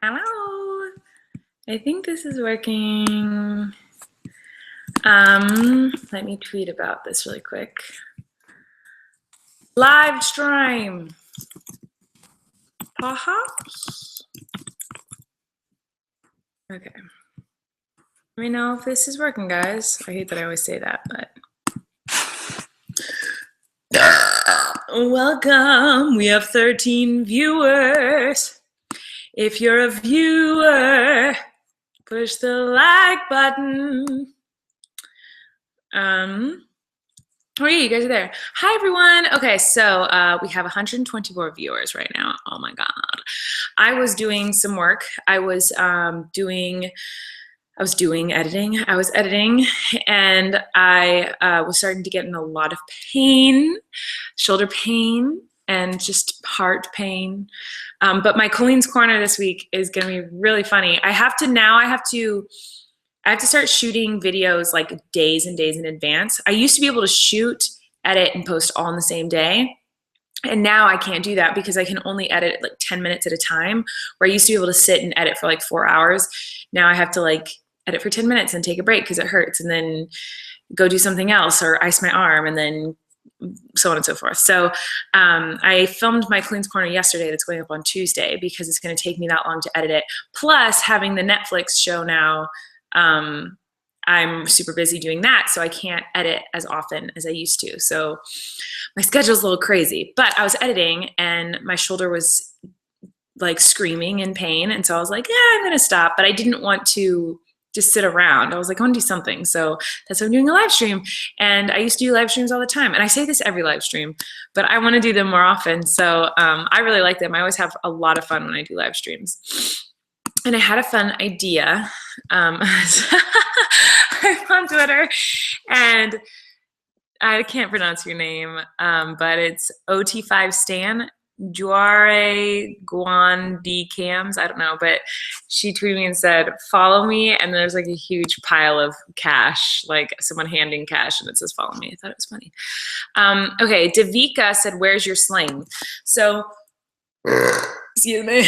Hello. I think this is working. Let me tweet about this really quick. Livestream. Perhaps. Okay. Let me know if this is working, guys. I hate that I always say that, but. Welcome. We have 13 viewers. If you're a viewer, push the like button. Oh yeah, you guys are there. Hi everyone. Okay, so we have 124 viewers right now. Oh my god. I was doing some work. I was editing. I was editing, and I was starting to get in a lot of pain, shoulder pain, and just heart pain. But my Colleen's Corner this week is gonna be really funny. I have to start shooting videos like days and days in advance. I used to be able to shoot, edit, and post all in the same day. And now I can't do that because I can only edit like 10 minutes at a time, where I used to be able to sit and edit for like 4 hours. Now I have to like edit for 10 minutes and take a break because it hurts, and then go do something else or ice my arm, and then so on and so forth. So I filmed my Colleen's Corner yesterday that's going up on Tuesday because it's going to take me that long to edit it. Plus having the Netflix show now, I'm super busy doing that, so I can't edit as often as I used to. So my schedule's a little crazy, but I was editing and my shoulder was like screaming in pain. And so I was like, yeah, I'm going to stop. But I didn't want to just sit around. I was like, I want to do something. So that's why I'm doing a live stream. And I used to do live streams all the time. And I say this every live stream, but I want to do them more often. So I really like them. I always have a lot of fun when I do live streams. And I had a fun idea. I'm on Twitter, and I can't pronounce your name, but it's OT5 Stan, Juare Guan D Cams, I don't know, but she tweeted me and said, follow me, and there's like a huge pile of cash, like someone handing cash, and it says follow me. I thought it was funny. Okay, Davika said, where's your sling? So, excuse me.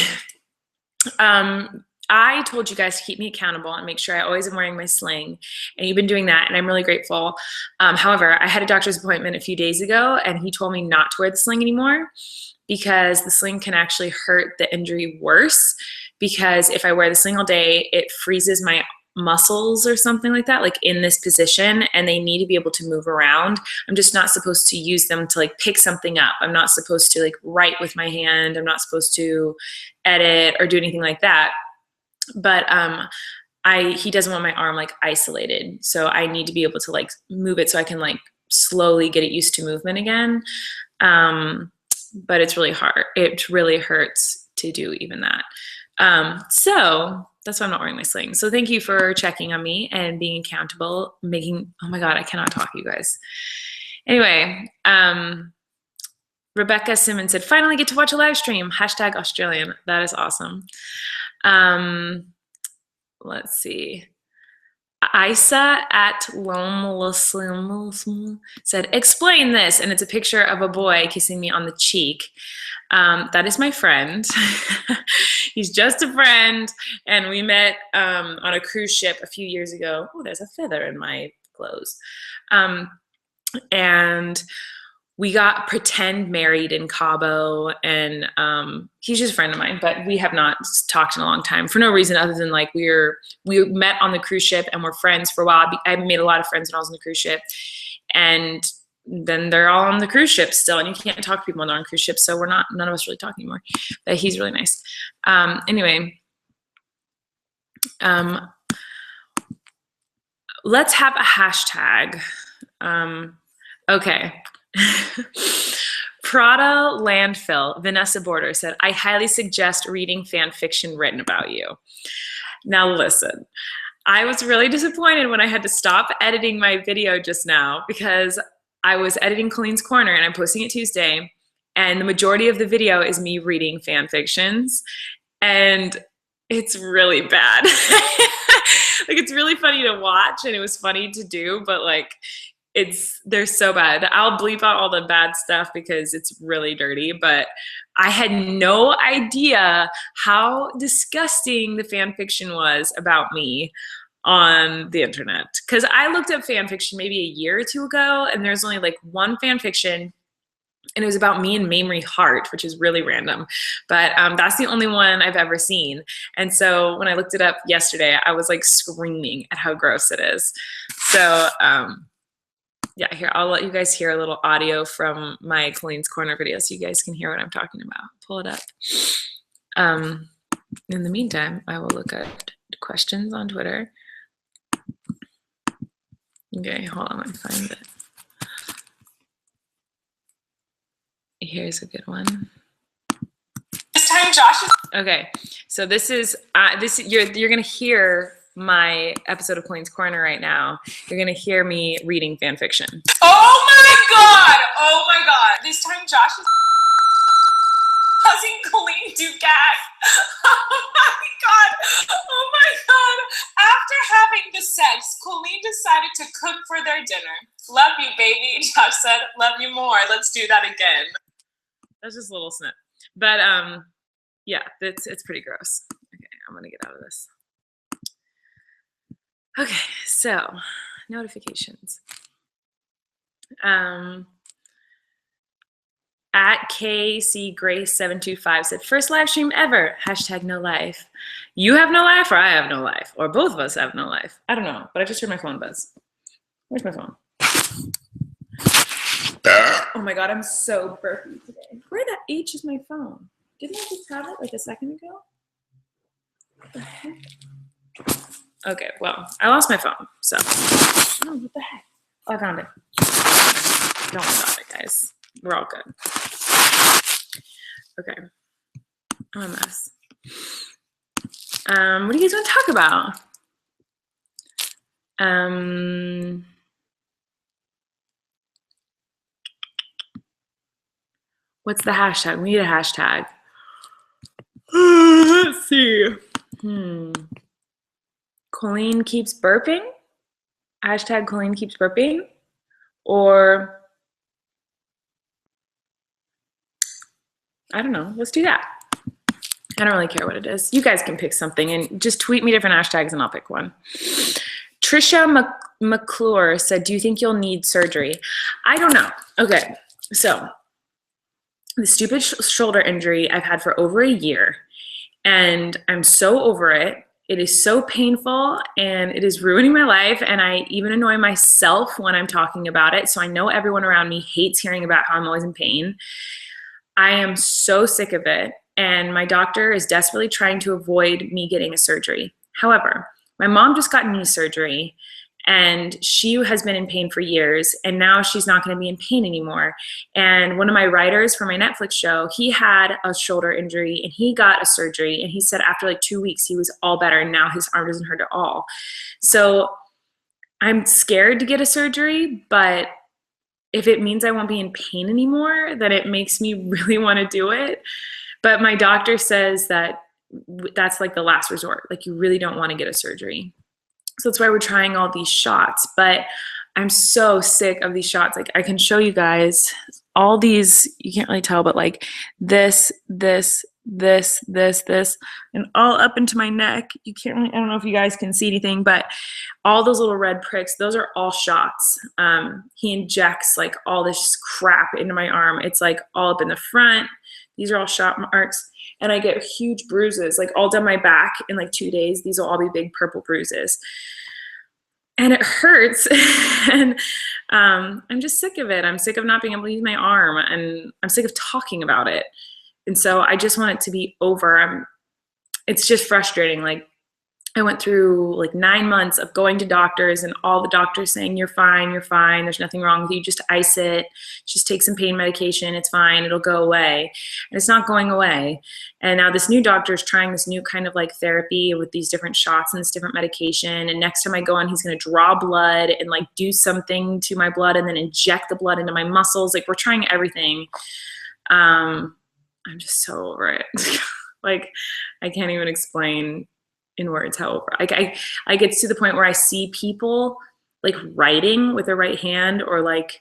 I told you guys to keep me accountable and make sure I always am wearing my sling, and you've been doing that, and I'm really grateful. However, I had a doctor's appointment a few days ago, and he told me not to wear the sling anymore because the sling can actually hurt the injury worse, because if I wear the sling all day, it freezes my muscles or something like that, like in this position, and they need to be able to move around. I'm just not supposed to use them to like pick something up. I'm not supposed to like write with my hand. I'm not supposed to edit or do anything like that. But he doesn't want my arm like isolated, so I need to be able to like move it so I can like slowly get it used to movement again. But it's really hard. It really hurts to do even that. So that's why I'm not wearing my sling. So thank you for checking on me and being accountable, oh my God, I cannot talk, you guys. Anyway, Rebecca Simmons said, finally get to watch a live stream, #Australian. That is awesome. Let's see. Isa at Lom said, explain this. And it's a picture of a boy kissing me on the cheek. That is my friend. He's just a friend. And we met on a cruise ship a few years ago. Oh, there's a feather in my clothes. And we got pretend married in Cabo, and he's just a friend of mine, but we have not talked in a long time for no reason other than like we met on the cruise ship and we're friends for a while. I made a lot of friends when I was on the cruise ship, and then they're all on the cruise ship still, and you can't talk to people when they're on cruise ships, so none of us really talk anymore, but he's really nice. Anyway, let's have a hashtag. Okay. Prada Landfill, Vanessa Border said, I highly suggest reading fan fiction written about you. Now listen, I was really disappointed when I had to stop editing my video just now because I was editing Colleen's Corner and I'm posting it Tuesday, and the majority of the video is me reading fan fictions, and it's really bad. Like, it's really funny to watch and it was funny to do, but like they're so bad. I'll bleep out all the bad stuff because it's really dirty, but I had no idea how disgusting the fan fiction was about me on the internet. Because I looked up fan fiction maybe a year or two ago, and there's only like one fan fiction, and it was about me and Mamrie Hart, which is really random. But that's the only one I've ever seen. And so when I looked it up yesterday, I was like screaming at how gross it is. So yeah, here, I'll let you guys hear a little audio from my Colleen's Corner video so you guys can hear what I'm talking about. Pull it up. In the meantime, I will look at questions on Twitter. Okay, hold on, let me find it. Here's a good one. This time, Josh. Okay, so this is you're gonna hear my episode of Colleen's Corner right now. You're gonna hear me reading fan fiction. Oh my god! Oh my god! This time, Josh is causing Colleen to gag. Oh my god! Oh my god! After having the sex, Colleen decided to cook for their dinner. Love you, baby. Josh said, "Love you more. Let's do that again." That's just a little snip, but yeah, it's pretty gross. Okay, I'm gonna get out of this. Okay, so notifications. At KC Grace 725 said, first live stream ever, hashtag no life. You have no life or I have no life, or both of us have no life. I don't know, but I just heard my phone buzz. Where's my phone? Oh my god, I'm so burpy today. Where the H is my phone? Didn't I just have it like a second ago? What the heck? Okay, well, I lost my phone, so. Oh, what the heck? Oh, I found it. Don't worry about it, guys. We're all good. Okay. I'm a mess. What do you guys want to talk about? What's the hashtag? We need a hashtag. Let's see. Colleen keeps burping? Hashtag Colleen keeps burping? Or, I don't know. Let's do that. I don't really care what it is. You guys can pick something and just tweet me different hashtags and I'll pick one. Trisha McClure said, do you think you'll need surgery? I don't know. Okay, so the stupid shoulder injury I've had for over a year, and I'm so over it. It is so painful and it is ruining my life, and I even annoy myself when I'm talking about it. So I know everyone around me hates hearing about how I'm always in pain. I am so sick of it, and my doctor is desperately trying to avoid me getting a surgery. However, my mom just got knee surgery, and she has been in pain for years, and now she's not going to be in pain anymore. And one of my writers for my Netflix show, he had a shoulder injury, and he got a surgery, and he said after like 2 weeks, he was all better, and now his arm doesn't hurt at all. So I'm scared to get a surgery, but if it means I won't be in pain anymore, then it makes me really want to do it. But my doctor says that that's like the last resort. Like, you really don't want to get a surgery. So that's why we're trying all these shots. But I'm so sick of these shots. Like, I can show you guys all these, you can't really tell, but like this, and all up into my neck. You can't really, I don't know if you guys can see anything, but all those little red pricks, those are all shots. He injects like all this crap into my arm. It's like all up in the front. These are all shot marks. And I get huge bruises, like all down my back in like 2 days. These will all be big purple bruises. And it hurts. And I'm just sick of it. I'm sick of not being able to use my arm. And I'm sick of talking about it. And so I just want it to be over. It's just frustrating. Like, I went through like 9 months of going to doctors and all the doctors saying, you're fine, there's nothing wrong with you, just ice it, just take some pain medication, it's fine, it'll go away. And it's not going away. And now this new doctor is trying this new kind of like therapy with these different shots and this different medication. And next time I go on, he's gonna draw blood and like do something to my blood and then inject the blood into my muscles. Like, we're trying everything. I'm just so over it. Like, I can't even explain in words how over. Like, I get to the point where I see people like writing with their right hand, or like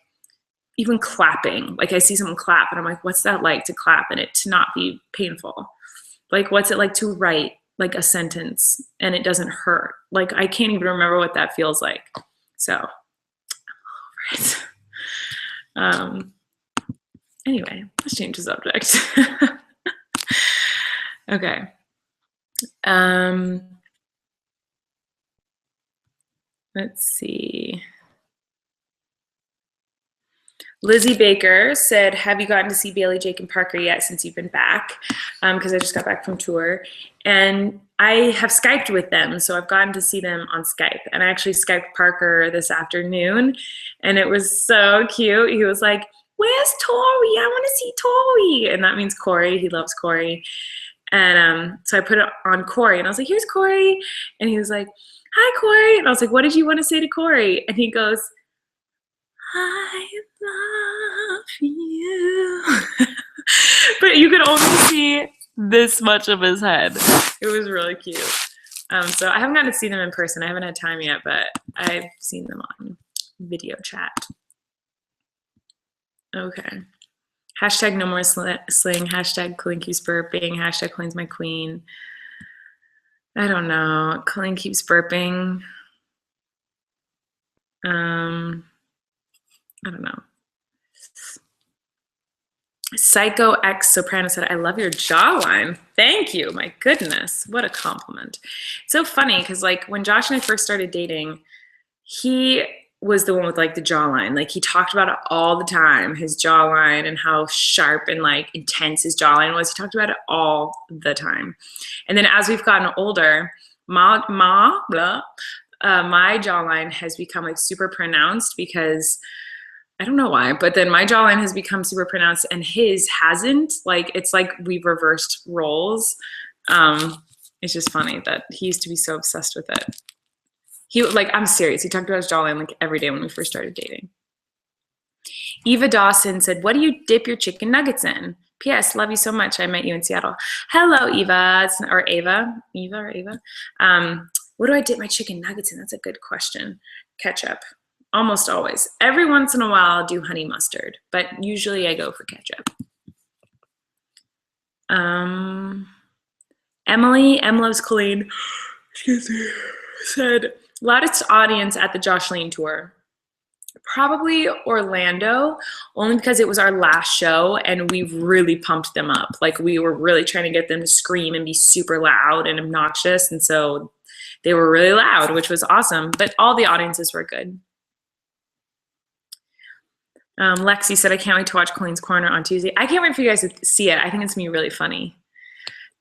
even clapping. Like I see someone clap and I'm like, what's that like to clap and it to not be painful? Like, what's it like to write like a sentence and it doesn't hurt? Like, I can't even remember what that feels like. So, anyway, let's change the subject. Okay. Let's see. Lizzie Baker said, have you gotten to see Bailey, Jake, and Parker yet since you've been back? Because I just got back from tour. And I have Skyped with them, so I've gotten to see them on Skype. And I actually Skyped Parker this afternoon, and it was so cute. He was like, where's Tori? I want to see Tori. And that means Corey. He loves Corey. And so I put it on Corey, and I was like, here's Corey. And he was like, hi, Corey. And I was like, what did you want to say to Corey? And he goes, I love you. But you could only see this much of his head. It was really cute. So I haven't gotten to see them in person. I haven't had time yet, but I've seen them on video chat. Okay. Hashtag no more sling. Hashtag Colleen keeps burping. Hashtag Colleen's my queen. I don't know. Colleen keeps burping. I don't know. Psycho X Soprano said, I love your jawline. Thank you. My goodness. What a compliment. It's so funny because like when Josh and I first started dating, he was the one with like the jawline. Like he talked about it all the time, his jawline and how sharp and like intense his jawline was. He talked about it all the time. And then as we've gotten older, my jawline has become like super pronounced because I don't know why, but then my jawline has become super pronounced and his hasn't. Like, it's like we've reversed roles. It's just funny that he used to be so obsessed with it. I'm serious. He talked about his jawline like every day when we first started dating. Eva Dawson said, what do you dip your chicken nuggets in? P.S. Love you so much. I met you in Seattle. Hello, Eva, or Ava. Eva or Ava. What do I dip my chicken nuggets in? That's a good question. Ketchup. Almost always. Every once in a while, I'll do honey mustard, but usually I go for ketchup. Emily, M loves Colleen, excuse me, said, loudest audience at the Jocelyn tour. Probably Orlando, only because it was our last show and we really pumped them up. Like we were really trying to get them to scream and be super loud and obnoxious. And so they were really loud, which was awesome, but all the audiences were good. Lexi said, I can't wait to watch Colleen's Corner on Tuesday. I can't wait for you guys to see it. I think it's going to be really funny.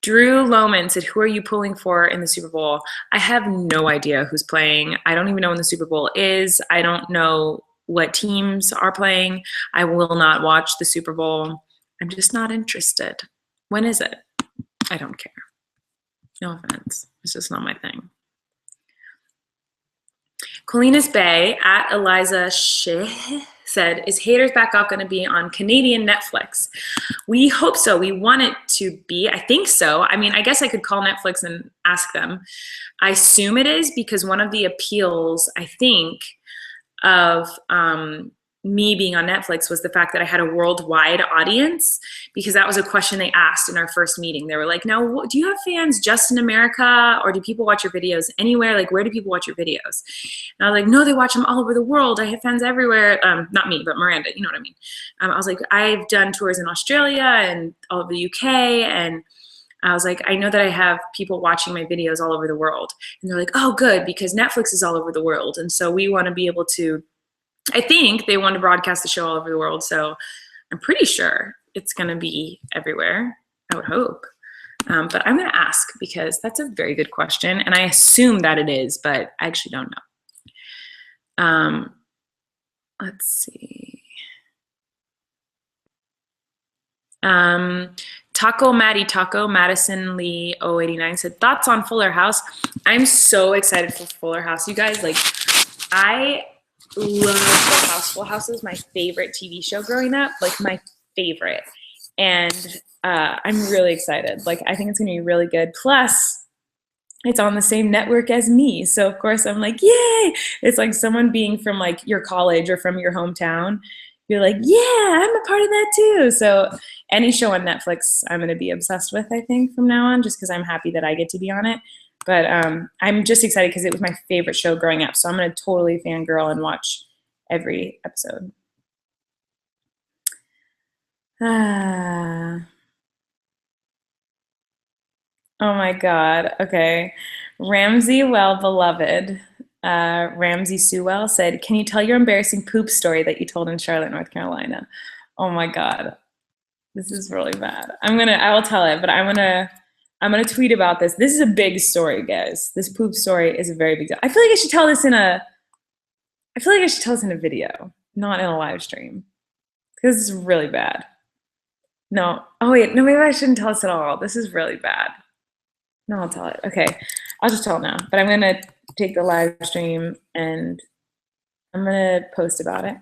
Drew Lohman said, who are you pulling for in the Super Bowl? I have no idea who's playing. I don't even know when the Super Bowl is. I don't know what teams are playing. I will not watch the Super Bowl. I'm just not interested. When is it? I don't care. No offense. It's just not my thing. Colina's Bay at Eliza Sheh said, is Haters Back Off going to be on Canadian Netflix? We hope so. We want it to be. I think so. I mean, I guess I could call Netflix and ask them. I assume it is because one of the appeals, I think, of me being on Netflix was the fact that I had a worldwide audience, because that was a question they asked in our first meeting. They were like, now, do you have fans just in America, or do people watch your videos anywhere? Like, where do people watch your videos? And I was like, no, they watch them all over the world. I have fans everywhere. Not me, but Miranda, you know what I mean? I was like, I've done tours in Australia and all over the UK, and I was like, I know that I have people watching my videos all over the world. And they're like, oh, good, because Netflix is all over the world. And so we want to be able to, I think they want to broadcast the show all over the world. So I'm pretty sure it's going to be everywhere. I would hope. But I'm going to ask because that's a very good question. And I assume that it is, but I actually don't know. Let's see. Taco Maddie Taco Madison Lee 089 said, thoughts on Fuller House? I'm so excited for Fuller House. You guys, like, I love Full House. Full House was my favorite TV show growing up, like my favorite. And I'm really excited. Like, I think it's gonna be really good. Plus, it's on the same network as me. So of course I'm like, yay! It's like someone being from like your college or from your hometown. You're like, yeah, I'm a part of that too. So any show on Netflix, I'm gonna be obsessed with, I think, from now on, just because I'm happy that I get to be on it. But I'm just excited because it was my favorite show growing up. So I'm gonna totally fangirl and watch every episode. Ah. Oh my God. Okay. Ramsey Well Beloved, Ramsey Sewell said, "Can you tell your embarrassing poop story that you told in Charlotte, North Carolina?" Oh my God. This is really bad. I will tell it, but I'm gonna tweet about this. This is a big story, guys. This poop story is a very big deal. I feel like I should tell this in a video, not in a live stream. Because this is really bad. No. Oh wait, no, maybe I shouldn't tell this at all. This is really bad. No, I'll tell it. Okay, I'll just tell it now. But I'm gonna take the live stream and I'm gonna post about it.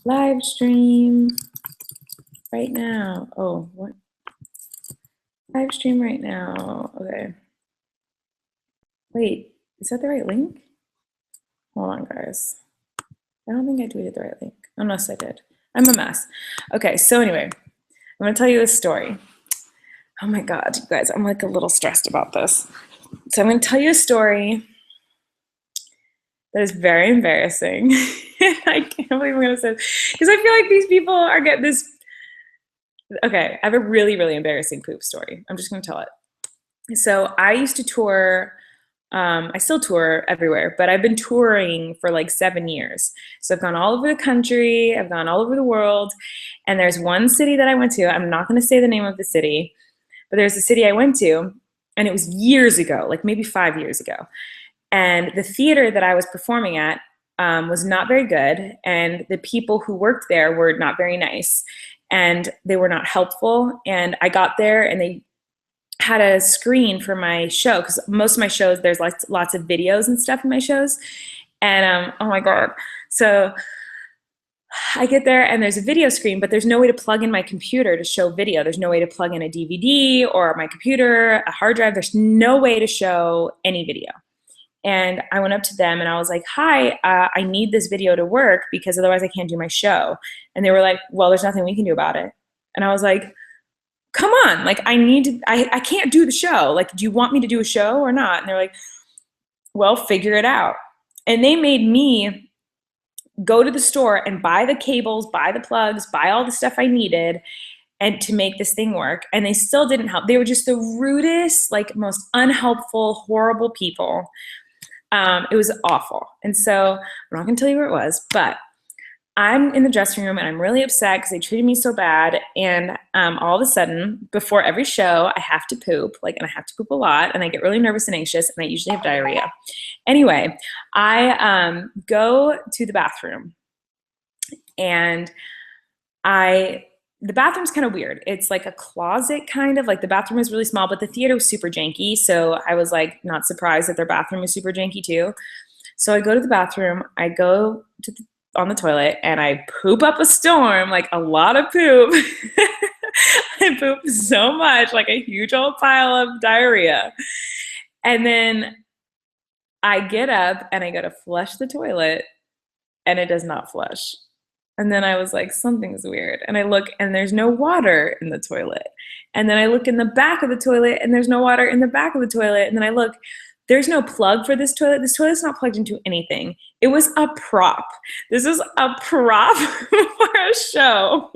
Live stream right now. Oh, what? Live stream right now. Okay. Wait, is that the right link? Hold on, guys. I don't think I tweeted the right link. Unless I did. I'm a mess. Okay, so anyway, I'm gonna tell you a story. Oh my God, you guys, I'm like a little stressed about this. So I'm gonna tell you a story that is very embarrassing. I can't believe I'm gonna say this, because I feel like these people are getting this. Okay, I have a really, really embarrassing poop story. I'm just gonna tell it. So I used to tour, I still tour everywhere, but I've been touring for like 7 years. So I've gone all over the country, I've gone all over the world, and there's one city that I went to. I'm not gonna say the name of the city, but there's a city I went to, and it was years ago, like maybe 5 years ago. And the theater that I was performing at was not very good, and the people who worked there were not very nice, and they were not helpful. And I got there, and they had a screen for my show, because most of my shows, there's lots of videos and stuff in my shows. And oh my God. So I get there and there's a video screen, but there's no way to plug in my computer to show video. There's no way to plug in a DVD or my computer, a hard drive. There's no way to show any video. And I went up to them and I was like, hi, I need this video to work because otherwise I can't do my show. And they were like, well, there's nothing we can do about it. And I was like, come on, like I can't do the show. Like, do you want me to do a show or not? And they're like, well, figure it out. And they made me go to the store and buy the cables, buy the plugs, buy all the stuff I needed and to make this thing work. And they still didn't help. They were just the rudest, like most unhelpful, horrible people. It was awful. And so I'm not gonna tell you where it was, but I'm in the dressing room and I'm really upset because they treated me so bad. And all of a sudden, before every show, I have to poop, and I have to poop a lot, and I get really nervous and anxious, and I usually have diarrhea. Anyway, I go to the bathroom, and the bathroom's kind of weird. It's like a closet, kind of. Like, the bathroom is really small, but the theater was super janky, so I was like not surprised that their bathroom was super janky too. So I go to the bathroom, I go on the toilet, and I poop up a storm, like a lot of poop. I poop so much, like a huge old pile of diarrhea. And then I get up and I go to flush the toilet, and it does not flush. And then I was like, something's weird. And I look, and there's no water in the toilet. And then I look in the back of the toilet, and there's no water in the back of the toilet. And then I look, there's no plug for this toilet. This toilet's not plugged into anything. It was a prop. This is a prop for a show.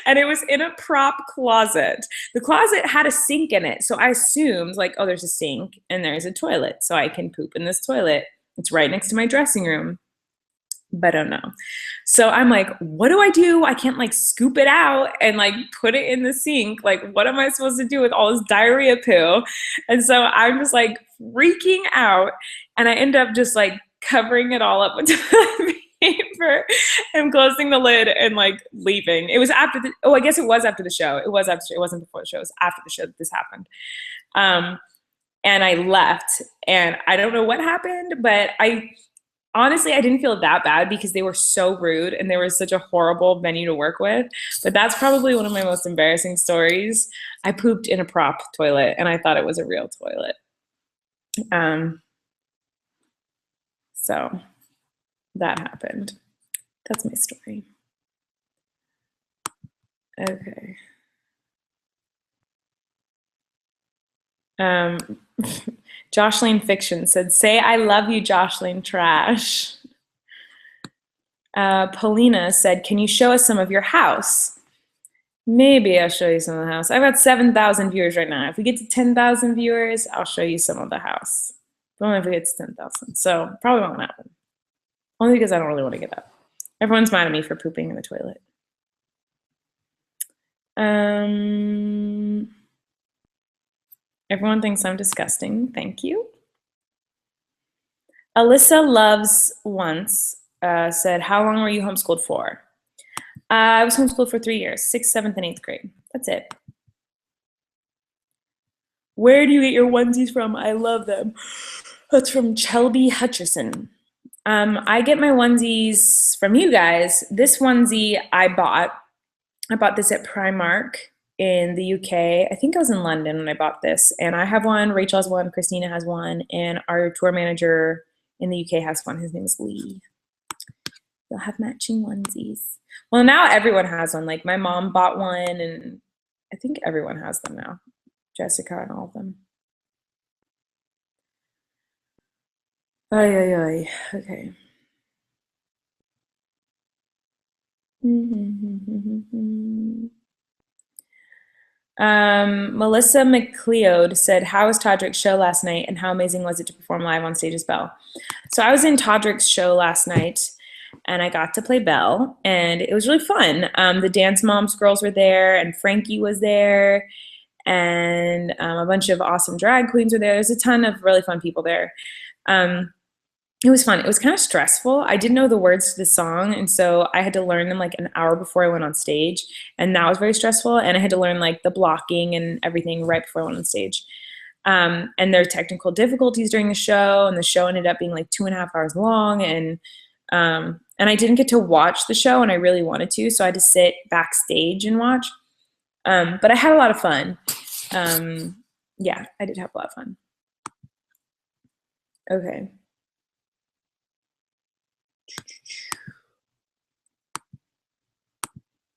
And it was in a prop closet. The closet had a sink in it. So I assumed, like, oh, there's a sink and there's a toilet. So I can poop in this toilet. It's right next to my dressing room. But I don't know. So I'm like, what do I do? I can't like scoop it out and like put it in the sink. Like, what am I supposed to do with all this diarrhea poo? And so I'm just like freaking out. And I end up just like covering it all up with toilet paper and closing the lid and like leaving. It was after I guess it was after the show. It wasn't before the show. It was after the show that this happened. And I left, and I don't know what happened, but honestly, I didn't feel that bad because they were so rude and they were such a horrible venue to work with. But that's probably one of my most embarrassing stories. I pooped in a prop toilet and I thought it was a real toilet. So that happened. That's my story. Okay. Jocelyn Fiction said, say I love you, Jocelyn Trash. Paulina said, can you show us some of your house? Maybe I'll show you some of the house. I've got 7,000 viewers right now. If we get to 10,000 viewers, I'll show you some of the house. But only if we get to 10,000. So probably won't happen. Only because I don't really want to get up. Everyone's mad at me for pooping in the toilet. Everyone thinks I'm disgusting. Thank you. Alyssa Loves Once said, how long were you homeschooled for? I was homeschooled for 3 years, 6th, 7th, and 8th grade. That's it. Where do you get your onesies from? I love them. That's from Shelby Hutcherson. I get my onesies from you guys. This onesie I bought this at Primark in the UK. I think I was in London when I bought this. And I have one, Rachel has one, Christina has one, and our tour manager in the UK has one. His name is Lee. They'll have matching onesies. Well, now everyone has one. Like my mom bought one, and I think everyone has them now. Jessica and all of them. Ay. Okay. Melissa McLeod said, how was Todrick's show last night, and how amazing was it to perform live on stage as Belle? So I was in Todrick's show last night, and I got to play Belle, and it was really fun. The Dance Moms girls were there, and Frankie was there, and a bunch of awesome drag queens were there. There's a ton of really fun people there. It was fun. It was kind of stressful. I didn't know the words to the song, and so I had to learn them like an hour before I went on stage, and that was very stressful. And I had to learn like the blocking and everything right before I went on stage. And there were technical difficulties during the show, and the show ended up being like 2.5 hours long, and I didn't get to watch the show, and I really wanted to, so I had to sit backstage and watch. But I had a lot of fun. Yeah, I did have a lot of fun. Okay.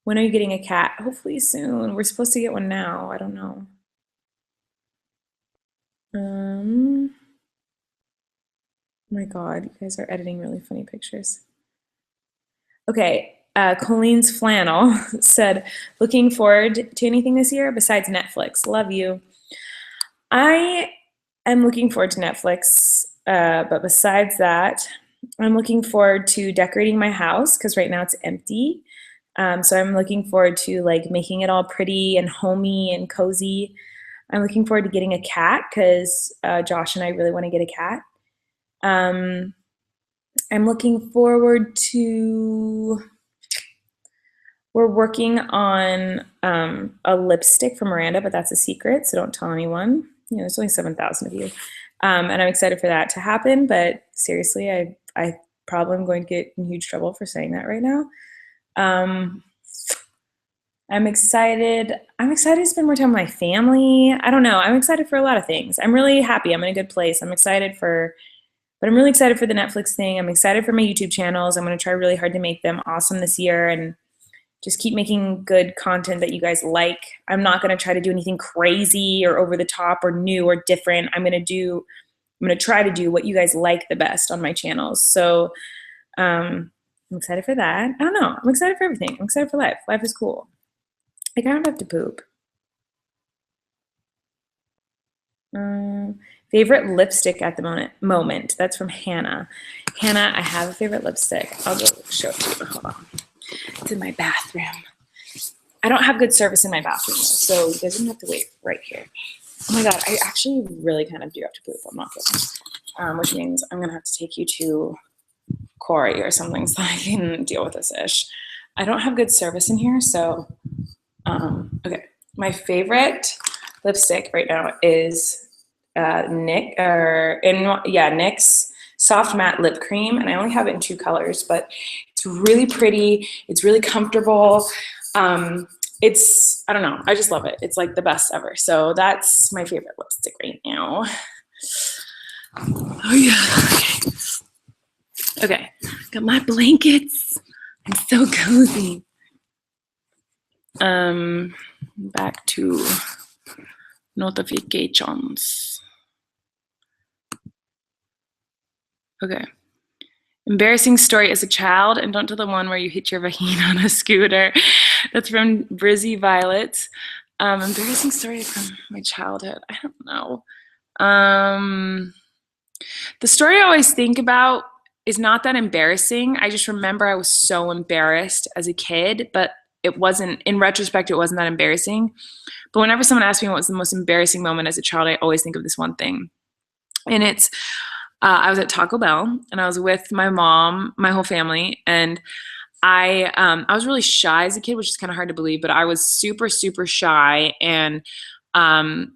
When are you getting a cat? Hopefully soon. We're supposed to get one now. I don't know. Oh my God, you guys are editing really funny pictures. Okay, Colleen's Flannel said, looking forward to anything this year besides Netflix? Love you. I am looking forward to Netflix, but besides that, I'm looking forward to decorating my house because right now it's empty. So I'm looking forward to like making it all pretty and homey and cozy. I'm looking forward to getting a cat because Josh and I really want to get a cat. I'm looking forward to, we're working on a lipstick for Miranda, but that's a secret, so don't tell anyone. You know, there's only 7,000 of you. And I'm excited for that to happen, but seriously, I probably am going to get in huge trouble for saying that right now. I'm excited to spend more time with my family. I don't know. I'm excited for a lot of things. I'm really happy. I'm in a good place. But I'm really excited for the Netflix thing. I'm excited for my YouTube channels. I'm going to try really hard to make them awesome this year and just keep making good content that you guys like. I'm not going to try to do anything crazy or over the top or new or different. I'm going to try to do what you guys like the best on my channels. So, I'm excited for that. I don't know. I'm excited for everything. I'm excited for life. Life is cool. I kind of have to poop. Favorite lipstick at the moment. That's from Hannah. Hannah, I have a favorite lipstick. I'll go show it to you. Hold on. It's in my bathroom. I don't have good service in my bathroom, so you guys don't have to wait right here. Oh my God, I actually really kind of do have to poop. I'm not kidding. Which means I'm going to have to take you to Corey or something so I can deal with this ish. I don't have good service in here, so okay. My favorite lipstick right now is NYX's Soft Matte Lip Cream, and I only have it in 2 colors, but it's really pretty. It's really comfortable. I don't know. I just love it. It's like the best ever. So that's my favorite lipstick right now. Oh yeah. Okay. Got my blankets. I'm so cozy. Back to notifications. Okay. Embarrassing story as a child, and don't tell the one where you hit your vagina on a scooter. That's from Brizzy Violet. Embarrassing story from my childhood. I don't know. The story I always think about is not that embarrassing. I just remember I was so embarrassed as a kid, but it wasn't, in retrospect, it wasn't that embarrassing. But whenever someone asks me what was the most embarrassing moment as a child, I always think of this one thing. And it's, I was at Taco Bell and I was with my mom, my whole family, and I was really shy as a kid, which is kind of hard to believe, but I was super, super shy, and I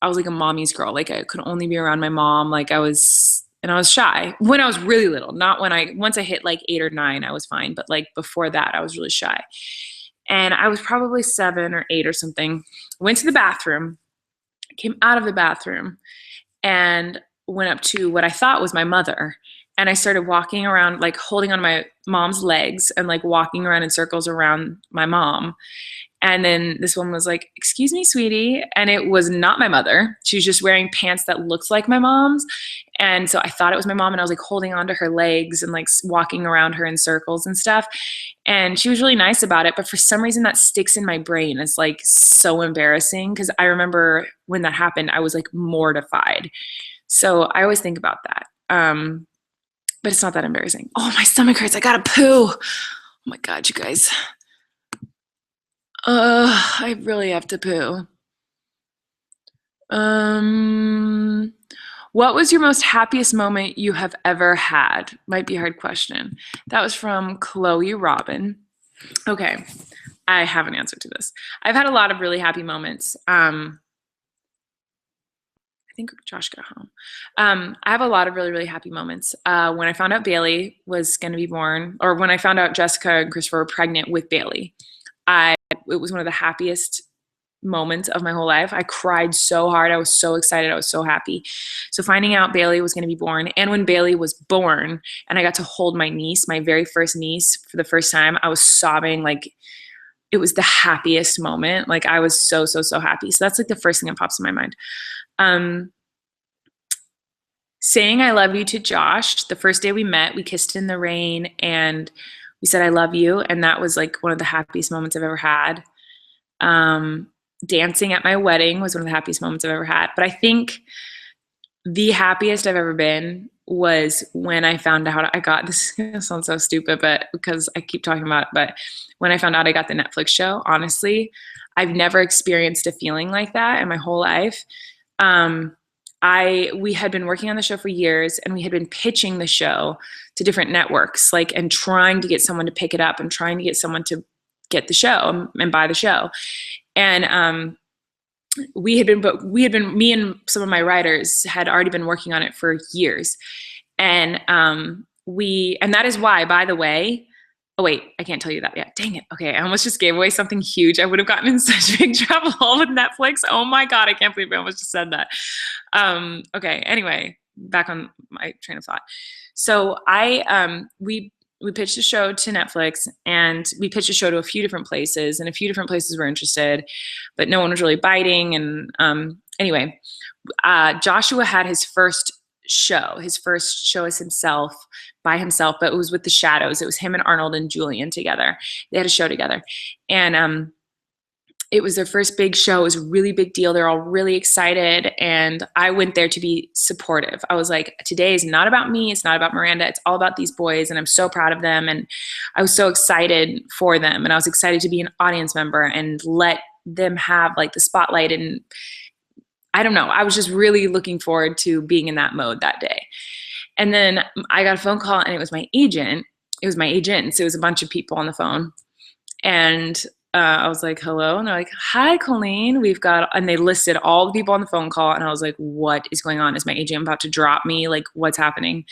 was like a mommy's girl. Like I could only be around my mom. Like I was shy when I was really little, not once I hit like 8 or 9, I was fine. But like before that, I was really shy. And I was probably 7 or 8 or something. Went to the bathroom, came out of the bathroom, and went up to what I thought was my mother. And I started walking around, like holding on my mom's legs and like walking around in circles around my mom. And then this woman was like, "Excuse me, sweetie." And it was not my mother. She was just wearing pants that looked like my mom's. And so I thought it was my mom, and I was like holding onto her legs and like walking around her in circles and stuff. And she was really nice about it. But for some reason that sticks in my brain. It's like so embarrassing because I remember when that happened, I was like mortified. So I always think about that. But it's not that embarrassing. Oh, my stomach hurts. I gotta poo. Oh my God, you guys. I really have to poo. What was your most happiest moment you have ever had? Might be a hard question. That was from Chloe Robin. Okay, I have an answer to this. I've had a lot of really happy moments. I think Josh got home. I have a lot of really, really happy moments. When I found out Bailey was going to be born, or when I found out Jessica and Christopher were pregnant with Bailey, it was one of the happiest moments of my whole life. I cried so hard. I was so excited. I was so happy. So finding out Bailey was going to be born, and when Bailey was born and I got to hold my niece, my very first niece, for the first time, I was sobbing. Like it was the happiest moment. Like I was so, so, so happy. So that's like the first thing that pops in my mind. Saying I love you to Josh, the first day we met, we kissed in the rain and we said I love you, and that was like one of the happiest moments I've ever had. Dancing at my wedding was one of the happiest moments I've ever had. But I think the happiest I've ever been was when I found out I got, this is gonna sound so stupid, but because I keep talking about it, but when I found out I got the Netflix show, honestly, I've never experienced a feeling like that in my whole life. We had been working on the show for years, and we had been pitching the show to different networks, like, and trying to get someone to pick it up and trying to get someone to get the show and buy the show. And me and some of my writers had already been working on it for years. And that is why, by the way, oh wait, I can't tell you that yet. Dang it. Okay, I almost just gave away something huge. I would have gotten in such big trouble with Netflix. Oh my God, I can't believe I almost just said that. Okay, anyway, back on my train of thought. So we pitched a show to Netflix, and we pitched a show to a few different places, and a few different places were interested, but no one was really biting. And anyway, Joshua had his first show as himself, by himself, but it was with the Shadows. It was him and Arnold and Julian together. They had a show together, and it was their first big show. It was a really big deal. They're all really excited, and I went there to be supportive. I was like, today is not about me. It's not about Miranda. It's all about these boys, and I'm so proud of them, and I was so excited for them, and I was excited to be an audience member and let them have like the spotlight. And I don't know, I was just really looking forward to being in that mode that day. And then I got a phone call, and it was my agent. So it was a bunch of people on the phone. And I was like, hello. And they're like, hi, Colleen. And they listed all the people on the phone call. And I was like, what is going on? Is my agent about to drop me? Like, what's happening?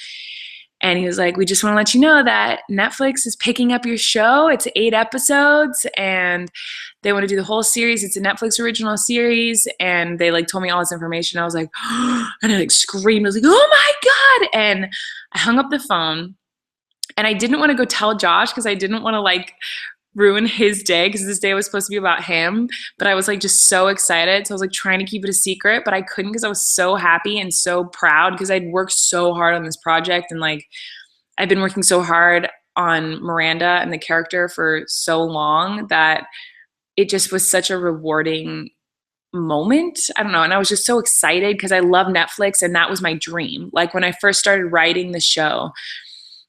And he was like, we just want to let you know that Netflix is picking up your show. It's 8 episodes and they want to do the whole series. It's a Netflix original series. And they like told me all this information. I was like, and I like screamed. I was like, oh my God. And I hung up the phone and I didn't want to go tell Josh because I didn't want to like ruin his day because this day was supposed to be about him, but I was like just so excited. So I was like trying to keep it a secret, but I couldn't because I was so happy and so proud because I'd worked so hard on this project and like I've been working so hard on Miranda and the character for so long that it just was such a rewarding moment. I don't know. And I was just so excited because I love Netflix and that was my dream. Like when I first started writing the show,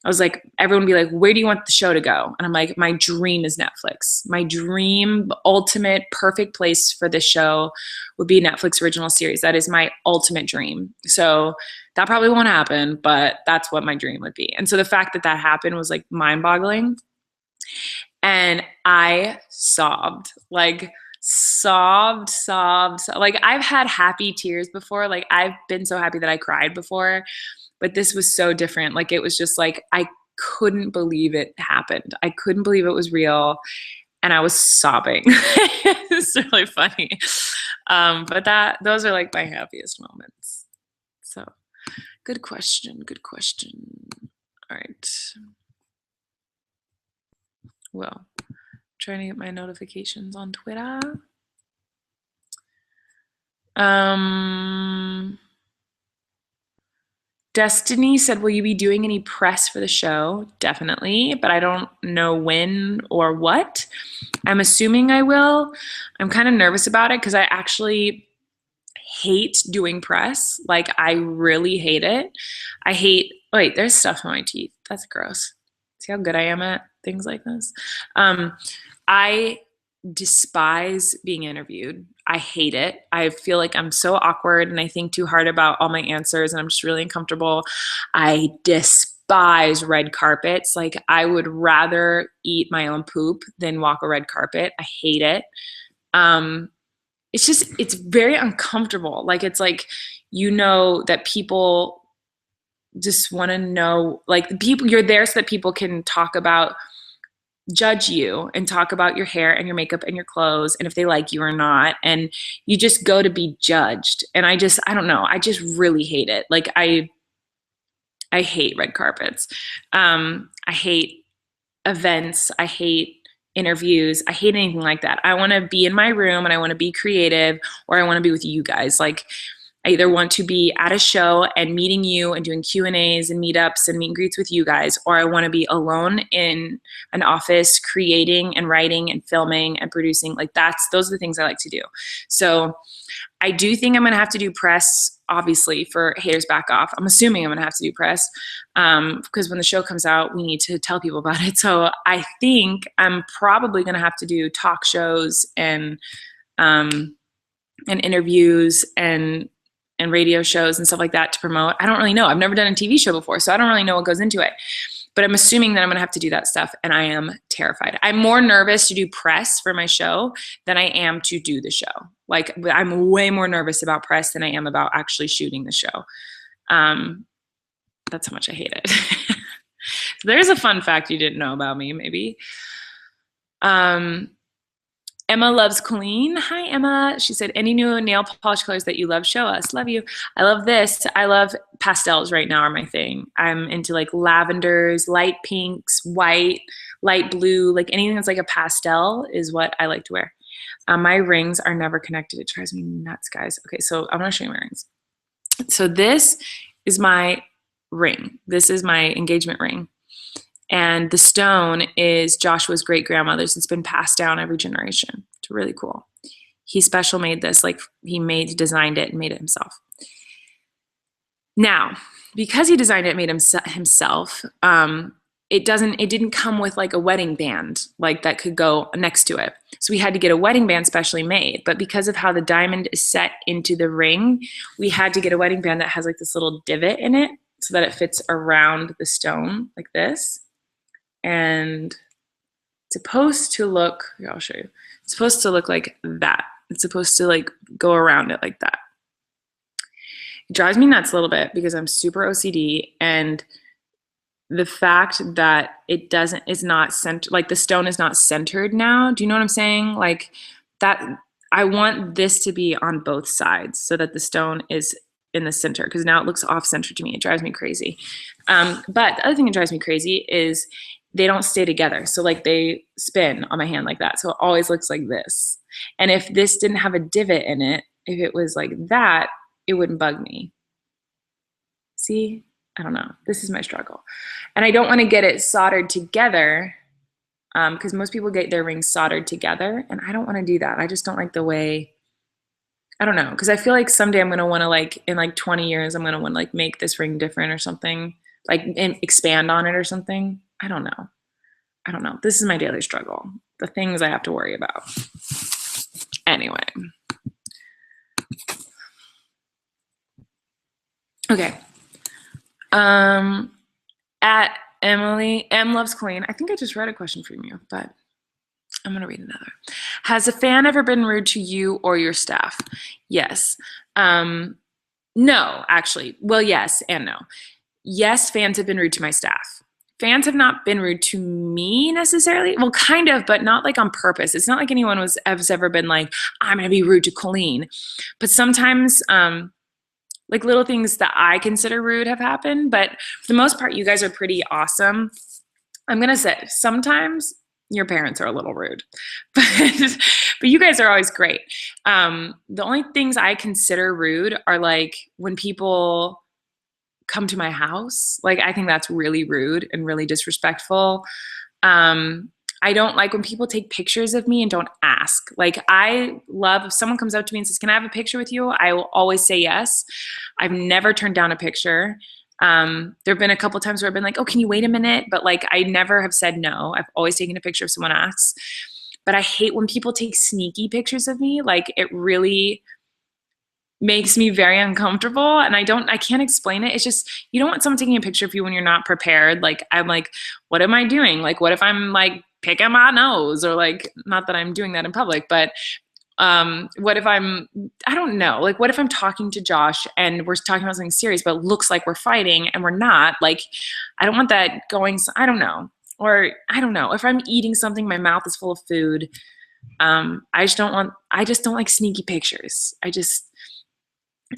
I was like, everyone would be like, where do you want the show to go? And I'm like, my dream is Netflix. My dream, ultimate, perfect place for this show would be a Netflix original series. That is my ultimate dream. So that probably won't happen, but that's what my dream would be. And so the fact that that happened was like mind-boggling. And I sobbed, like sobbed. Like I've had happy tears before. Like I've been so happy that I cried before. But this was so different. Like, it was just like, I couldn't believe it happened. I couldn't believe it was real. And I was sobbing. It's really funny. But those are like my happiest moments. So good question. All right. Well, trying to get my notifications on Twitter. Destiny said, will you be doing any press for the show? Definitely, but I don't know when or what. I'm assuming I will. I'm kind of nervous about it because I actually hate doing press. Like, I really hate it. Wait, there's stuff on my teeth. That's gross. See how good I am at things like this? I despise being interviewed. I hate it. I feel like I'm so awkward and I think too hard about all my answers and I'm just really uncomfortable. I despise red carpets. Like I would rather eat my own poop than walk a red carpet. I hate it. It's very uncomfortable. Like it's like, you know, that people just want to know, like the people you're there so that people can judge you and talk about your hair and your makeup and your clothes and if they like you or not, and you just go to be judged. And I don't know, I just really hate it. Like I hate red carpets. I hate events. I hate interviews. I hate anything like that. I want to be in my room and I want to be creative, or I want to be with you guys. Like I either want to be at a show and meeting you and doing Q&As and meetups and meet and greets with you guys, or I want to be alone in an office creating and writing and filming and producing. Like those are the things I like to do. So I do think I'm going to have to do press, obviously, for Haters Back Off. I'm assuming I'm going to have to do press because when the show comes out, we need to tell people about it. So I think I'm probably going to have to do talk shows and interviews and radio shows and stuff like that to promote. I don't really know. I've never done a TV show before, so I don't really know what goes into it. But I'm assuming that I'm going to have to do that stuff, and I am terrified. I'm more nervous to do press for my show than I am to do the show. Like, I'm way more nervous about press than I am about actually shooting the show. That's how much I hate it. So there's a fun fact you didn't know about me, maybe. Emma loves Colleen. Hi, Emma. She said, any new nail polish colors that you love, show us. Love you. I love this. I love pastels right now are my thing. I'm into like lavenders, light pinks, white, light blue, like anything that's like a pastel is what I like to wear. My rings are never connected. It drives me nuts, guys. Okay, so I'm going to show you my rings. So this is my ring. This is my engagement ring. And the stone is Joshua's great grandmother's. It's been passed down every generation. It's really cool. He special made this, like he designed it and made it himself. Now, because he designed it, made himself, it didn't come with like a wedding band like that could go next to it. So we had to get a wedding band specially made. But because of how the diamond is set into the ring, we had to get a wedding band that has like this little divot in it so that it fits around the stone like this. And it's supposed to look, here, I'll show you. It's supposed to look like that. It's supposed to like go around it like that. It drives me nuts a little bit because I'm super OCD, and the fact that is not centered, like the stone is not centered now. Do you know what I'm saying? Like that, I want this to be on both sides so that the stone is in the center, because now it looks off center to me. It drives me crazy. But the other thing that drives me crazy is they don't stay together. So like they spin on my hand like that. So it always looks like this. And if this didn't have a divot in it, if it was like that, it wouldn't bug me. See? I don't know. This is my struggle. And I don't want to get it soldered together, because most people get their rings soldered together, and I don't want to do that. I just don't like the way, I don't know, because I feel like someday I'm going to want to, like, in like 20 years, I'm going to want to like make this ring different or something, like, and expand on it or something. I don't know. I don't know. This is my daily struggle. The things I have to worry about. Anyway. Okay. At Emily, M loves Colleen. I think I just read a question from you, but I'm going to read another. Has a fan ever been rude to you or your staff? Yes. No, actually. Well, yes and no. Yes, fans have been rude to my staff. Fans have not been rude to me necessarily. Well, kind of, but not like on purpose. It's not like anyone has ever been like, I'm going to be rude to Colleen. But sometimes, like little things that I consider rude have happened, but for the most part, you guys are pretty awesome. I'm going to say sometimes your parents are a little rude, but you guys are always great. The only things I consider rude are like when people come to my house. Like, I think that's really rude and really disrespectful. I don't like when people take pictures of me and don't ask. Like, I love if someone comes up to me and says, can I have a picture with you? I will always say yes. I've never turned down a picture. There have been a couple times where I've been like, oh, can you wait a minute? But like, I never have said no. I've always taken a picture if someone asks. But I hate when people take sneaky pictures of me. Like, it really makes me very uncomfortable, and I can't explain it. It's just, you don't want someone taking a picture of you when you're not prepared. Like, I'm like, what am I doing? Like, what if I'm like picking my nose, or like, not that I'm doing that in public, but what if I don't know, like, what if I'm talking to Josh and we're talking about something serious, but it looks like we're fighting and we're not? Like, I don't want that going, I don't know. Or I don't know, if I'm eating something, my mouth is full of food. I just don't like sneaky pictures.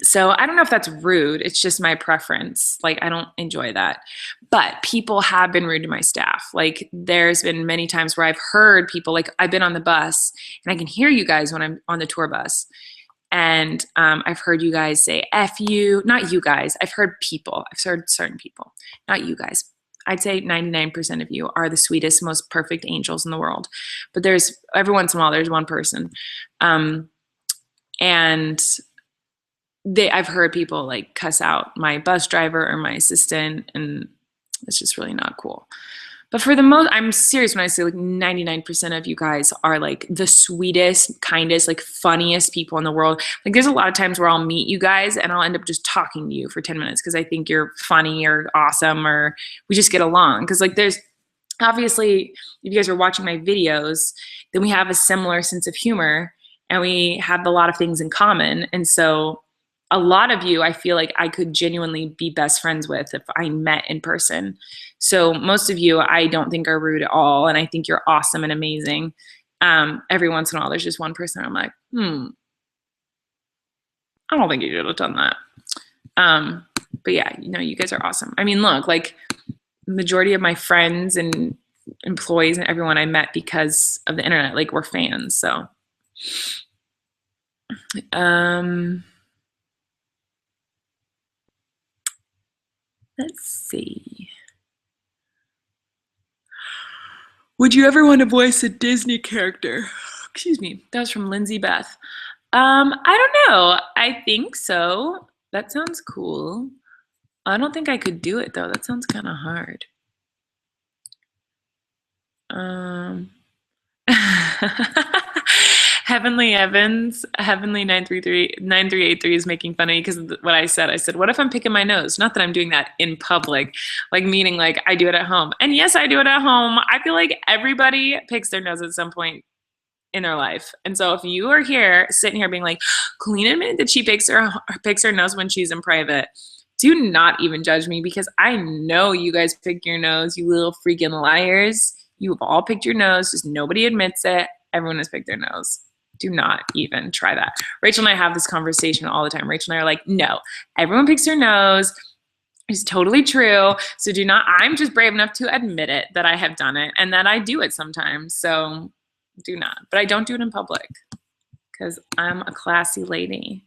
So I don't know if that's rude. It's just my preference. Like, I don't enjoy that. But people have been rude to my staff. Like, there's been many times where I've heard people, like, I've been on the bus and I can hear you guys when I'm on the tour bus. And I've heard you guys say F you. Not you guys. I've heard people. I've heard certain people. Not you guys. I'd say 99% of you are the sweetest, most perfect angels in the world. But there's, every once in a while, there's one person. And I've heard people like cuss out my bus driver or my assistant, and it's just really not cool. But for the most, I'm serious when I say like 99% of you guys are like the sweetest, kindest, like funniest people in the world. Like, there's a lot of times where I'll meet you guys and I'll end up just talking to you for 10 minutes because I think you're funny or awesome, or we just get along. Because like, there's obviously, if you guys are watching my videos, then we have a similar sense of humor and we have a lot of things in common. And so a lot of you, I feel like I could genuinely be best friends with if I met in person. So most of you, I don't think are rude at all. And I think you're awesome and amazing. Every once in a while, there's just one person I'm like, I don't think you should have done that. But yeah, you know, you guys are awesome. I mean, look, like, majority of my friends and employees and everyone I met because of the internet, like, we're fans. So, let's see. Would you ever want to voice a Disney character? Excuse me. That was from Lindsay Beth. I don't know. I think so. That sounds cool. I don't think I could do it though. That sounds kind of hard. Heavenly Evans, Heavenly 9383 is making fun of me because of what I said. I said, what if I'm picking my nose? Not that I'm doing that in public, like, meaning like I do it at home. And yes, I do it at home. I feel like everybody picks their nose at some point in their life. And so if you are here, sitting here being like, Colleen admitted that she picks her nose when she's in private, Do not even judge me because I know you guys pick your nose, you little freaking liars. You have all picked your nose, just nobody admits it. Everyone has picked their nose. Do not even try that. Rachel and I have this conversation all the time. Rachel and I are like, no, everyone picks their nose. It's totally true. So do not, I'm just brave enough to admit it, that I have done it and that I do it sometimes. So do not, but I don't do it in public because I'm a classy lady.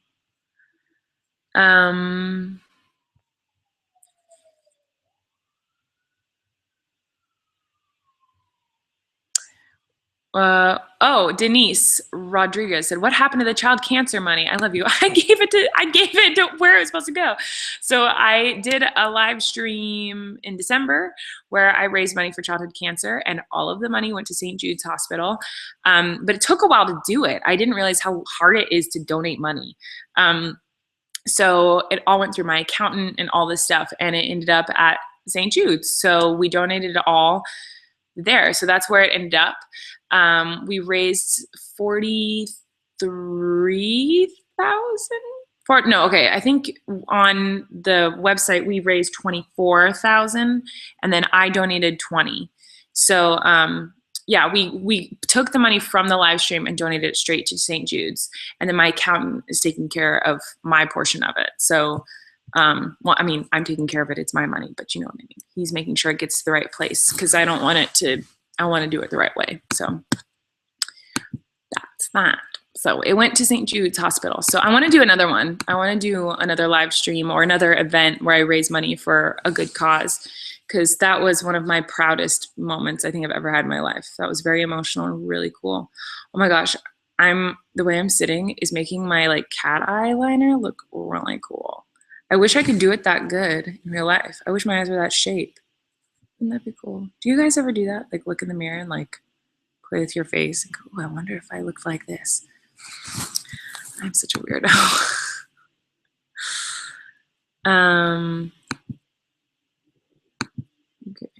Denise Rodriguez said, what happened to the child cancer money? I love you. I gave it to where it was supposed to go. So I did a live stream in December where I raised money for childhood cancer, and all of the money went to St. Jude's Hospital. But it took a while to do it. I didn't realize how hard it is to donate money. So it all went through my accountant and all this stuff, and it ended up at St. Jude's. So we donated it all there. So that's where it ended up. We raised 43,000. I think on the website we raised 24,000, and then I donated 20. So yeah, we took the money from the live stream and donated it straight to St. Jude's, and then my accountant is taking care of my portion of it. So well, I mean, I'm taking care of it. It's my money, but you know what I mean. He's making sure it gets to the right place because I want to do it the right way. So that's that. So it went to St. Jude's Hospital. So I want to do another one. I want to do another live stream or another event where I raise money for a good cause, because that was one of my proudest moments I think I've ever had in my life. That was very emotional and really cool. Oh my gosh, the way I'm sitting is making my like cat eyeliner look really cool. I wish I could do it that good in real life. I wish my eyes were that shape. Wouldn't that be cool? Do you guys ever do that? Like look in the mirror and like play with your face and go, oh, I wonder if I looked like this. I'm such a weirdo. Okay.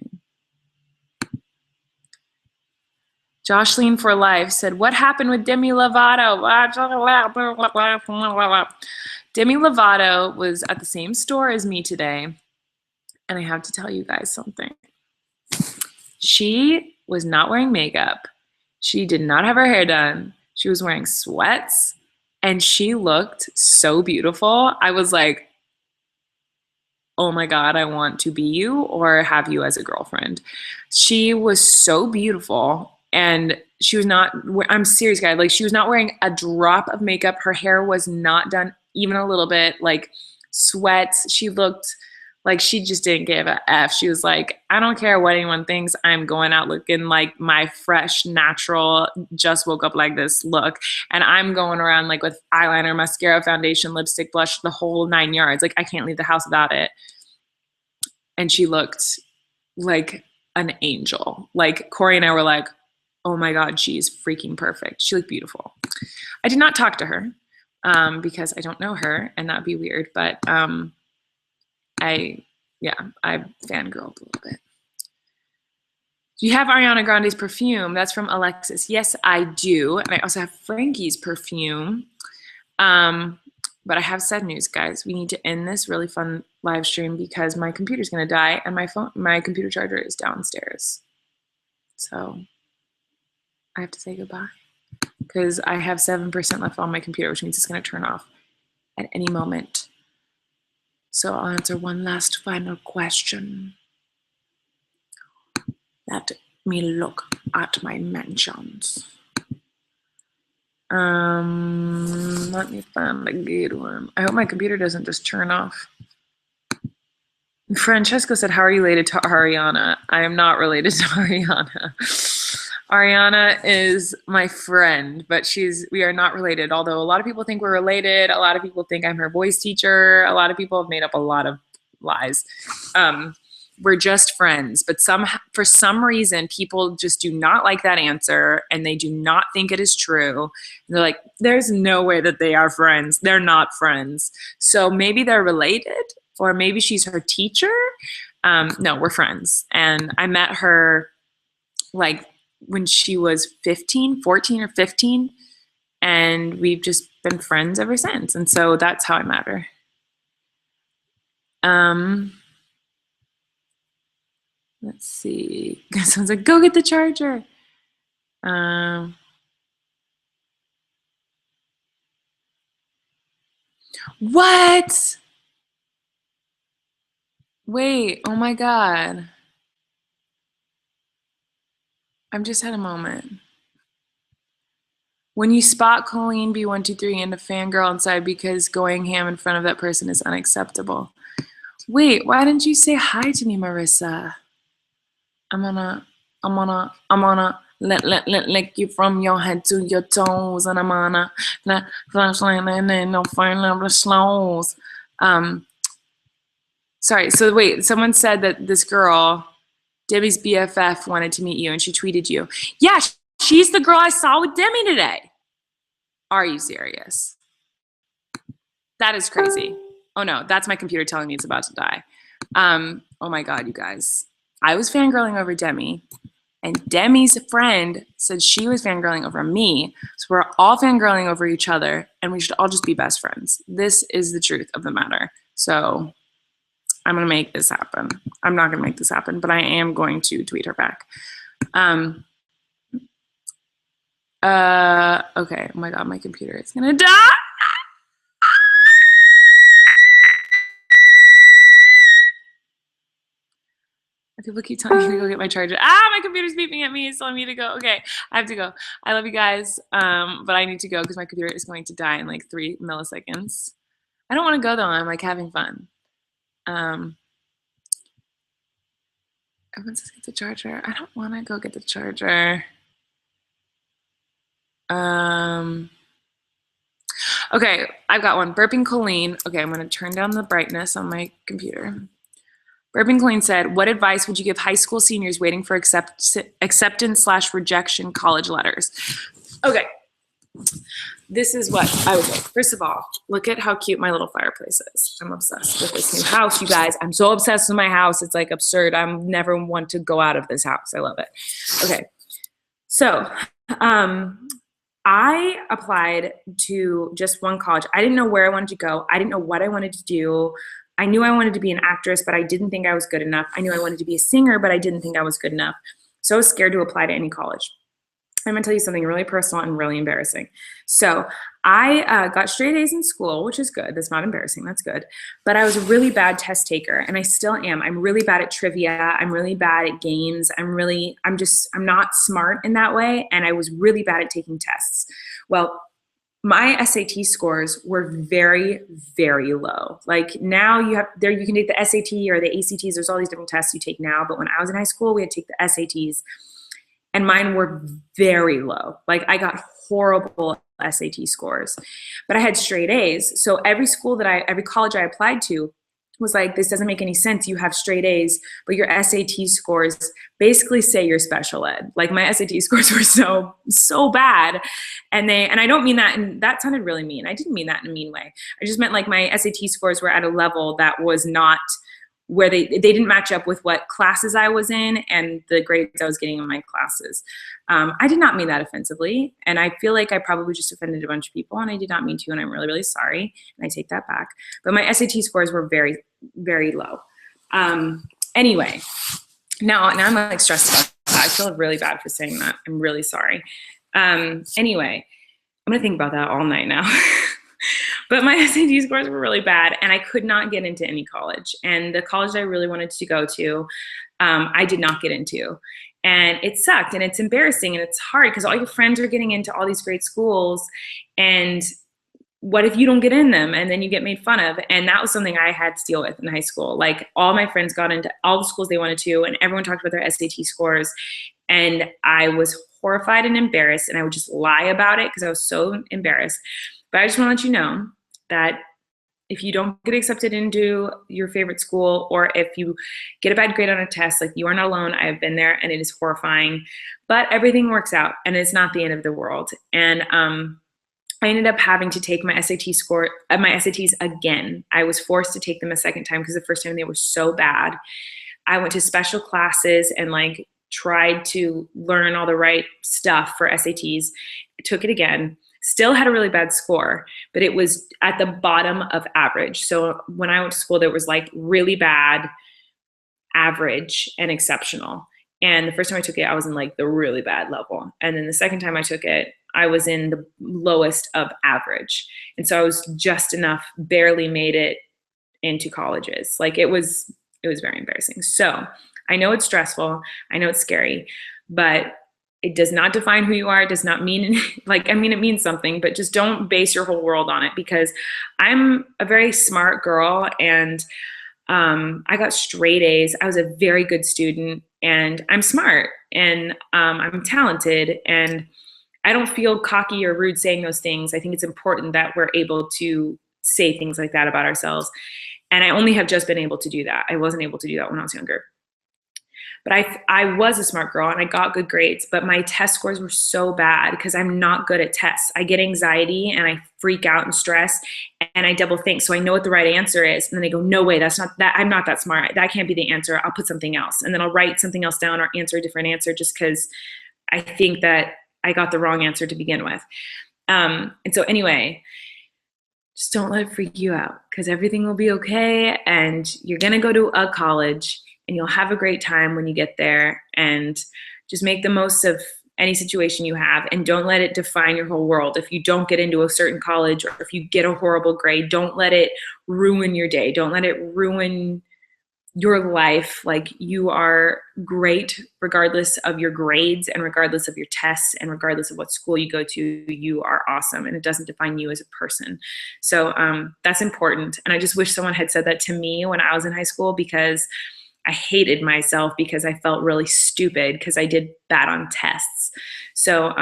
Jocelyn for Life said, what happened with Demi Lovato? Demi Lovato was at the same store as me today, and I have to tell you guys something. She was not wearing makeup. She did not have her hair done. She was wearing sweats, and she looked so beautiful. I was like, oh my God, I want to be you or have you as a girlfriend. She was so beautiful, and she was not, I'm serious, guys, like she was not wearing a drop of makeup. Her hair was not done even a little bit, like sweats. She looked like she just didn't give a F. She was like, I don't care what anyone thinks. I'm going out looking like my fresh, natural, just woke up like this look. And I'm going around like with eyeliner, mascara, foundation, lipstick, blush, the whole 9 yards. Like I can't leave the house without it. And she looked like an angel. Like Corey and I were like, oh my God, she's freaking perfect. She looked beautiful. I did not talk to her because I don't know her, and that'd be weird. But I fangirled a little bit. Do you have Ariana Grande's perfume? That's from Alexis. Yes, I do. And I also have Frankie's perfume. But I have sad news, guys. We need to end this really fun live stream because my computer's gonna die and my computer charger is downstairs. So I have to say goodbye because I have 7% left on my computer, which means it's gonna turn off at any moment. So I'll answer one last final question. Let me look at my mentions. Let me find a good one. I hope my computer doesn't just turn off. Francesco said, how are you related to Ariana? I am not related to Ariana. Ariana is my friend, but we are not related. Although a lot of people think we're related. A lot of people think I'm her voice teacher. A lot of people have made up a lot of lies. We're just friends, but for some reason, people just do not like that answer and they do not think it is true. And they're like, there's no way that they are friends. They're not friends. So maybe they're related, or maybe she's her teacher. No, we're friends. And I met her like when she was 14 or 15, and we've just been friends ever since. And so that's how I met her. Let's see. Someone's like, go get the charger. What? Wait, oh my God. I've just had a moment. When you spot Colleen B123 and a fangirl inside because going ham in front of that person is unacceptable. Wait, why didn't you say hi to me, Marissa? I'm gonna lick you from your head to your toes, and I'm gonna flashlight and no fire number slows. Sorry, so wait, someone said that this girl, Debbie's BFF, wanted to meet you and she tweeted you. Yeah, she's the girl I saw with Demi today. Are you serious? That is crazy. Oh no, that's my computer telling me it's about to die. Oh my God, you guys. I was fangirling over Demi, and Demi's friend said she was fangirling over me. So we're all fangirling over each other, and we should all just be best friends. This is the truth of the matter. So I'm gonna make this happen. I'm not gonna make this happen, but I am going to tweet her back. Okay, oh my God, my computer is gonna die. People keep telling me to go get my charger. My computer's beeping at me. It's telling me to go. Okay, I have to go. I love you guys, but I need to go because my computer is going to die in like 3 milliseconds. I don't want to go though. I'm like having fun. Everyone says get the charger. I don't want to go get the charger. Okay, I've got one. Burping Colleen. Okay, I'm going to turn down the brightness on my computer. Burping Colleen said, what advice would you give high school seniors waiting for acceptance/rejection college letters? Okay, this is what I would say. First of all, look at how cute my little fireplace is. I'm obsessed with this new house, you guys. I'm so obsessed with my house. It's like absurd. I never want to go out of this house. I love it. Okay, so I applied to just one college. I didn't know where I wanted to go. I didn't know what I wanted to do. I knew I wanted to be an actress, but I didn't think I was good enough. I knew I wanted to be a singer, but I didn't think I was good enough. So I was scared to apply to any college. I'm gonna tell you something really personal and really embarrassing. So I got straight A's in school, which is good. That's not embarrassing, that's good. But I was a really bad test taker, and I still am. I'm really bad at trivia. I'm really bad at games. I'm not smart in that way, and I was really bad at taking tests. Well, my SAT scores were very, very low. Like now you can take the SAT or the ACTs. There's all these different tests you take now. But when I was in high school, we had to take the SATs, and mine were very low. Like I got horrible SAT scores, but I had straight A's. So every college I applied to was like, this doesn't make any sense. You have straight A's, but your SAT scores basically say you're special ed. Like my SAT scores were so bad. And I don't mean that, and that sounded really mean. I didn't mean that in a mean way. I just meant like my SAT scores were at a level that was not where they didn't match up with what classes I was in and the grades I was getting in my classes. I did not mean that offensively, and I feel like I probably just offended a bunch of people, and I did not mean to, and I'm really, really sorry, and I take that back. But my SAT scores were very, very low. Anyway, now I'm like stressed about that. I feel really bad for saying that. I'm really sorry. Anyway, I'm gonna think about that all night now. But my SAT scores were really bad, and I could not get into any college. And the college I really wanted to go to, I did not get into. And it sucked, and it's embarrassing, and it's hard because all your friends are getting into all these great schools, and what if you don't get in them and then you get made fun of? And that was something I had to deal with in high school. Like all my friends got into all the schools they wanted to, and everyone talked about their SAT scores. And I was horrified and embarrassed, and I would just lie about it because I was so embarrassed. But I just want to let you know that if you don't get accepted into your favorite school, or if you get a bad grade on a test, like you are not alone. I have been there, and it is horrifying, but everything works out, and it's not the end of the world. And I ended up having to take my SATs again. I was forced to take them a second time because the first time they were so bad. I went to special classes and like tried to learn all the right stuff for SATs. I took it again. Still had a really bad score, but it was at the bottom of average. So when I went to school, there was like really bad, average, and exceptional. And the first time I took it, I was in like the really bad level. And then the second time I took it, I was in the lowest of average. And so I was just enough, barely made it into colleges. Like it was very embarrassing. So I know it's stressful. I know it's scary, but it does not define who you are. It does not mean like, I mean, it means something, but just don't base your whole world on it, because I'm a very smart girl, and I got straight A's. I was a very good student, and I'm smart, and I'm talented, and I don't feel cocky or rude saying those things. I think it's important that we're able to say things like that about ourselves. And I only have just been able to do that. I wasn't able to do that when I was younger. But I was a smart girl and I got good grades, but my test scores were so bad because I'm not good at tests. I get anxiety and I freak out and stress, and I double think. So I know what the right answer is. And then I go, no way, that's not that. I'm not that smart. That can't be the answer. I'll put something else. And then I'll write something else down or answer a different answer just because I think that I got the wrong answer to begin with. And so anyway, just don't let it freak you out, because everything will be okay. And you're going to go to a college and you'll have a great time when you get there, and just make the most of any situation you have, and don't let it define your whole world. If you don't get into a certain college, or if you get a horrible grade, don't let it ruin your day. Don't let it ruin your life. Like, you are great regardless of your grades, and regardless of your tests, and regardless of what school you go to. You are awesome, and it doesn't define you as a person. So that's important. And I just wish someone had said that to me when I was in high school, because I hated myself because I felt really stupid because I did bad on tests. So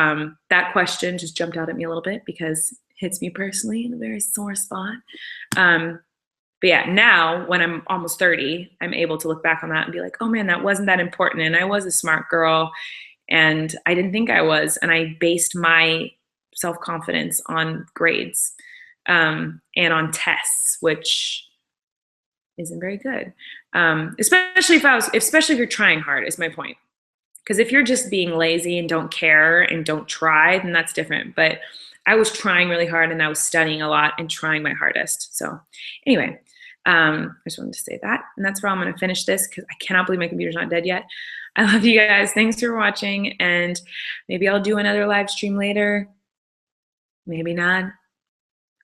that question just jumped out at me a little bit because it hits me personally in a very sore spot. But yeah, now when I'm almost 30, I'm able to look back on that and be like, oh man, that wasn't that important. And I was a smart girl, and I didn't think I was. And I based my self-confidence on grades and on tests, which isn't very good. Especially if you're trying hard, is my point. Because if you're just being lazy and don't care and don't try, then that's different. But I was trying really hard, and I was studying a lot and trying my hardest. So anyway, I just wanted to say that. And that's where I'm going to finish this, because I cannot believe my computer's not dead yet. I love you guys. Thanks for watching. And maybe I'll do another live stream later. Maybe not.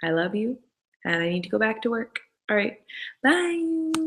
I love you, and I need to go back to work. All right. Bye.